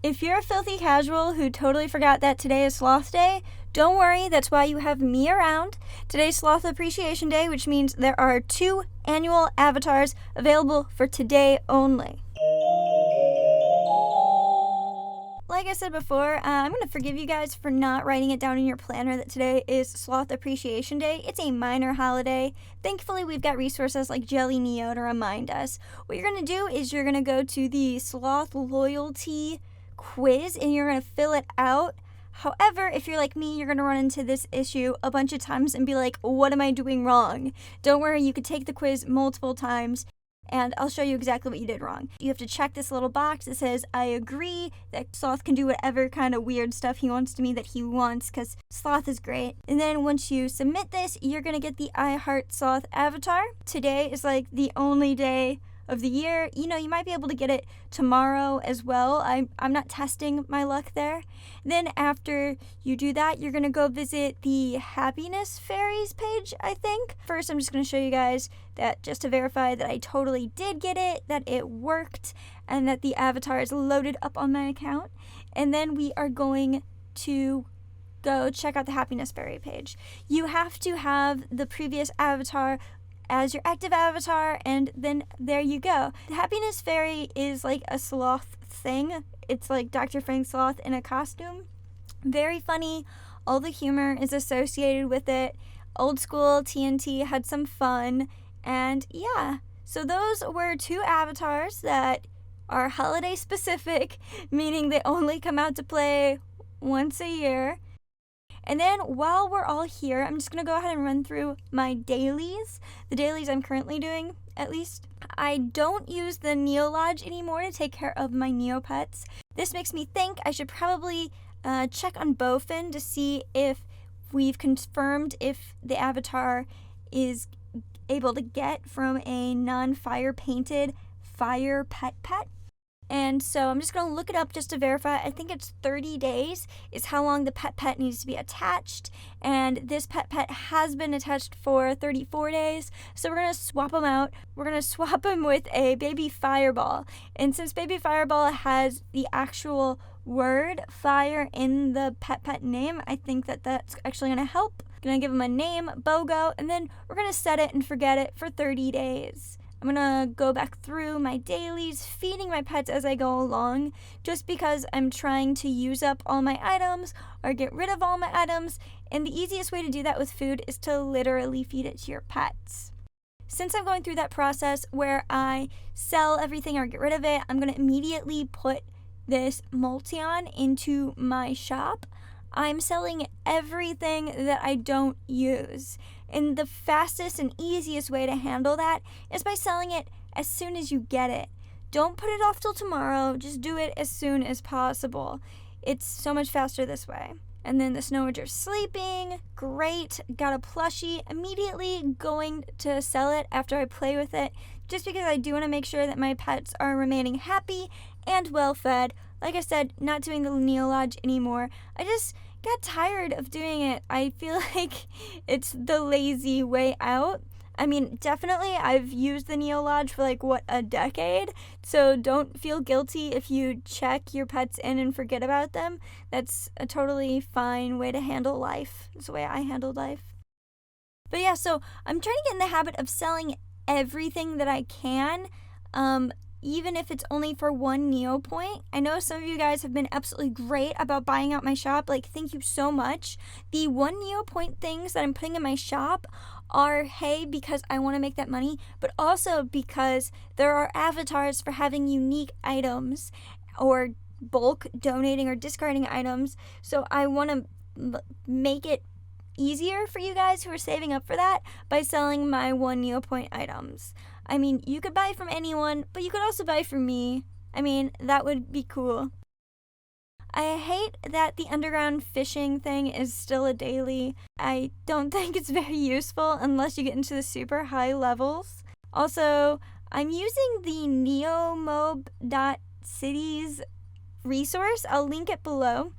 If you're a filthy casual who totally forgot that today is Sloth Day, don't worry, that's why you have me around. Today's Sloth Appreciation Day, which means there are 2 annual avatars available for today only. Like I said before, I'm going to forgive you guys for not writing it down in your planner that today is Sloth Appreciation Day. It's a minor holiday. Thankfully, we've got resources like Jelly Neo to remind us. What you're going to do is you're going to go to the Sloth Loyalty quiz and you're going to fill it out. However, if you're like me, you're going to run into this issue a bunch of times and be like, what am I doing wrong? Don't worry, you could take the quiz multiple times and I'll show you exactly what you did wrong. You have to check this little box that says, I agree that Sloth can do whatever kind of weird stuff he wants to me that he wants, because Sloth is great. And then once you submit this, you're going to get the I Heart Sloth avatar. Today is like the only day of the year. You know, you might be able to get it tomorrow as well. I'm not testing my luck there. Then after you do that, you're going to go visit the Happiness Fairies page, I think. First, I'm just going to show you guys that just to verify that I totally did get it, that it worked, and that the avatar is loaded up on my account. And then we are going to go check out the Happiness Fairy page. You have to have the previous avatar as your active avatar, and then there you go. The Happiness Fairy is like a sloth thing. It's like Dr. Frank Sloth in a costume. Very funny. All the humor is associated with it. Old school TNT had some fun. And yeah, so those were 2 avatars that are holiday specific, meaning they only come out to play once a year. And then while we're all here, I'm just going to go ahead and run through my dailies. The dailies I'm currently doing, at least. I don't use the Neo Lodge anymore to take care of my Neopets. This makes me think I should probably check on Bowfin to see if we've confirmed if the avatar is able to get from a non-fire painted fire pet. And so I'm just going to look it up just to verify. I think it's 30 days is how long the pet needs to be attached. And this pet has been attached for 34 days. So we're going to swap them out. We're going to swap him with a baby fireball. And since baby fireball has the actual word fire in the pet name, I think that that's actually going to help. I'm going to give him a name, BOGO, and then we're going to set it and forget it for 30 days. I'm going to go back through my dailies, feeding my pets as I go along, just because I'm trying to use up all my items or get rid of all my items, and the easiest way to do that with food is to literally feed it to your pets. Since I'm going through that process where I sell everything or get rid of it, I'm going to immediately put this Multion into my shop. I'm selling everything that I don't use. And the fastest and easiest way to handle that is by selling it as soon as you get it. Don't put it off till tomorrow. Just do it as soon as possible. It's so much faster this way. And then the Snowager's sleeping. Great. Got a plushie. Immediately going to sell it after I play with it, just because I do want to make sure that my pets are remaining happy and well fed. Like I said, not doing the Neo Lodge anymore. I just got tired of doing it. I feel like it's the lazy way out. I mean, definitely I've used the Neo Lodge for a decade, so don't feel guilty if you check your pets in and forget about them. That's a totally fine way to handle life. It's the way I handle life. But yeah, so I'm trying to get in the habit of selling everything that I can, even if it's only for 1 Neopoint. I know some of you guys have been absolutely great about buying out my shop. Thank you so much. The 1 Neopoint things that I'm putting in my shop are, hey, because I want to make that money, but also because there are avatars for having unique items or bulk donating or discarding items. So I want to make it easier for you guys who are saving up for that by selling my 1 Neopoint items. I mean, you could buy from anyone, but you could also buy from me. I mean, that would be cool. I hate that the underground fishing thing is still a daily. I don't think it's very useful unless you get into the super high levels. Also, I'm using the Neomob.cities resource. I'll link it below.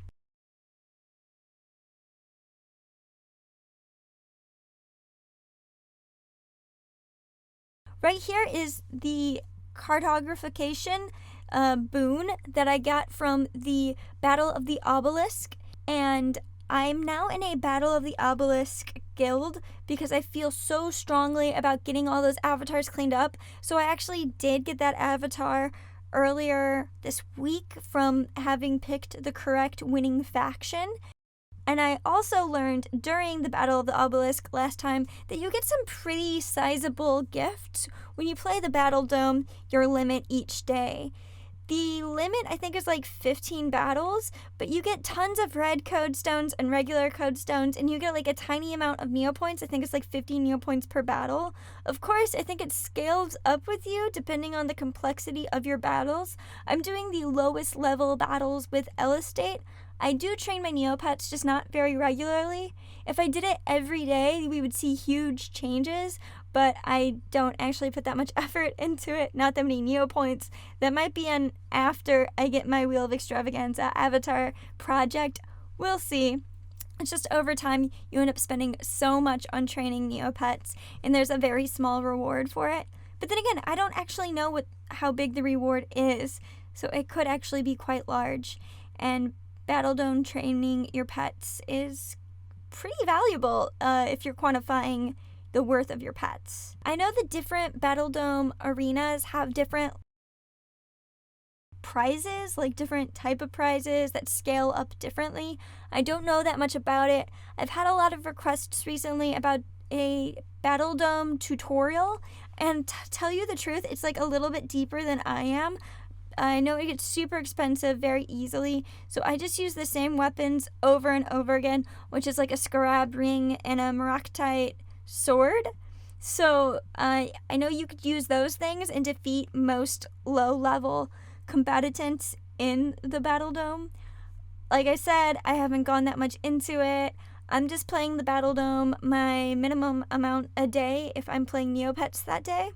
Right here is the cartographication boon that I got from the Battle of the Obelisk, and I'm now in a Battle of the Obelisk guild because I feel so strongly about getting all those avatars cleaned up. So I actually did get that avatar earlier this week from having picked the correct winning faction. And I also learned during the Battle of the Obelisk last time that you get some pretty sizable gifts when you play the Battle Dome, your limit each day. The limit, I think, is like 15 battles, but you get tons of red code stones and regular code stones, and you get like a tiny amount of Neopoints. I think it's like 50 Neopoints per battle. Of course, I think it scales up with you depending on the complexity of your battles. I'm doing the lowest level battles with Elestate. I do train my Neopets, just not very regularly. If I did it every day, we would see huge changes, but I don't actually put that much effort into it, not that many Neopoints. That might be an after I get my Wheel of Extravaganza avatar project. We'll see. It's just over time, you end up spending so much on training Neopets, and there's a very small reward for it. But then again, I don't actually know how big the reward is, so it could actually be quite large. And Battle Dome training your pets is pretty valuable if you're quantifying the worth of your pets. I know the different Battle Dome arenas have different prizes, like different type of prizes that scale up differently. I don't know that much about it. I've had a lot of requests recently about a Battle Dome tutorial, and to tell you the truth, it's like a little bit deeper than I am. I know it gets super expensive very easily, so I just use the same weapons over and over again, which is like a scarab ring and a Maractite sword. So I know you could use those things and defeat most low-level combatants in the Battle Dome. Like I said, I haven't gone that much into it. I'm just playing the Battle Dome my minimum amount a day if I'm playing Neopets that day.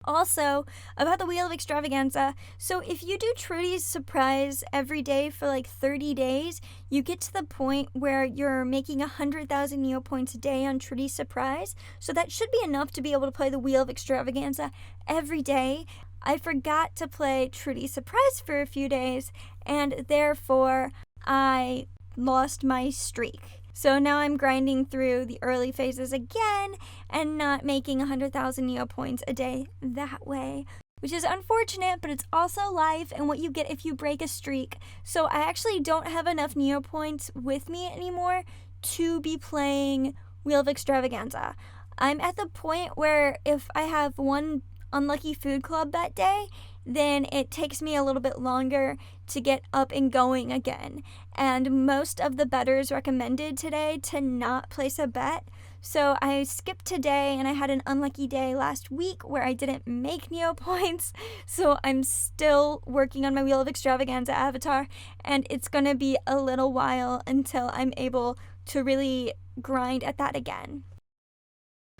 Also, about the Wheel of Extravaganza, so if you do Trudy's Surprise every day for like 30 days, you get to the point where you're making 100,000 Neopoints a day on Trudy's Surprise, so that should be enough to be able to play the Wheel of Extravaganza every day. I forgot to play Trudy's Surprise for a few days, and therefore I lost my streak. So now I'm grinding through the early phases again and not making 100,000 Neopoints a day that way, which is unfortunate, but it's also life and what you get if you break a streak. So I actually don't have enough Neopoints with me anymore to be playing Wheel of Extravaganza. I'm at the point where if I have one unlucky food club that day, then it takes me a little bit longer to get up and going again. And most of the bettors recommended today to not place a bet. So I skipped today, and I had an unlucky day last week where I didn't make Neopoints. So I'm still working on my Wheel of Extravaganza avatar, and it's going to be a little while until I'm able to really grind at that again.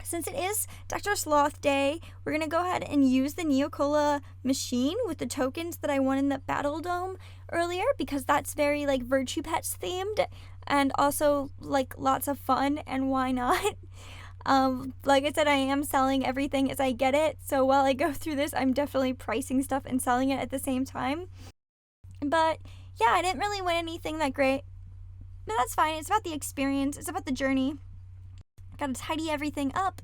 Since it is Dr. Sloth Day, we're going to go ahead and use the Neocola machine with the tokens that I won in the Battle Dome earlier, because that's very like Virtue Pets themed and also like lots of fun, and why not? Like I said, I am selling everything as I get it, so while I go through this, I'm definitely pricing stuff and selling it at the same time. But yeah, I didn't really win anything that great, but that's fine. It's about the experience, it's about the journey. Gotta tidy everything up.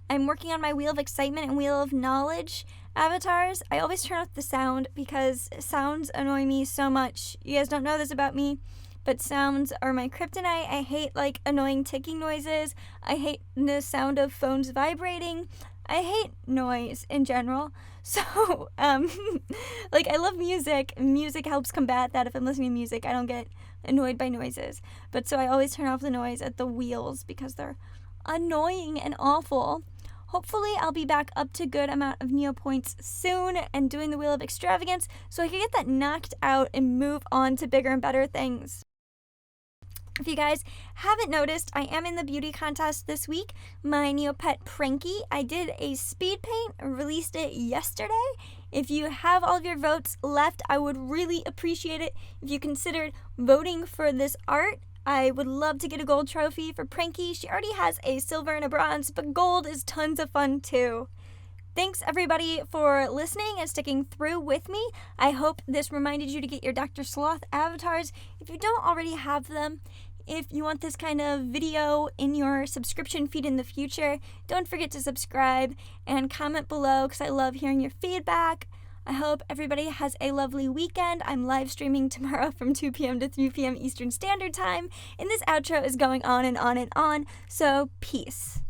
I'm working on my Wheel of Excitement and Wheel of Knowledge avatars. I always turn off the sound because sounds annoy me so much. You guys don't know this about me, but sounds are my kryptonite. I hate like annoying ticking noises. I hate the sound of phones vibrating. I hate noise in general. So, like I love music. Music helps combat that. If I'm listening to music, I don't get annoyed by noises. But so I always turn off the noise at the wheels because they're annoying and awful. Hopefully I'll be back up to good amount of Neopoints soon and doing the Wheel of Extravagance so I can get that knocked out and move on to bigger and better things. If you guys haven't noticed, I am in the beauty contest this week. My Neopet Pranki, I did a speed paint, released it yesterday. If you have all of your votes left, I would really appreciate it if you considered voting for this art. I would love to get a gold trophy for Pranki. She already has a silver and a bronze, but gold is tons of fun too. Thanks everybody for listening and sticking through with me. I hope this reminded you to get your Dr. Sloth avatars if you don't already have them. If you want this kind of video in your subscription feed in the future, don't forget to subscribe and comment below because I love hearing your feedback. I hope everybody has a lovely weekend. I'm live streaming tomorrow from 2 p.m. to 3 p.m. Eastern Standard Time, and this outro is going on and on and on, so peace.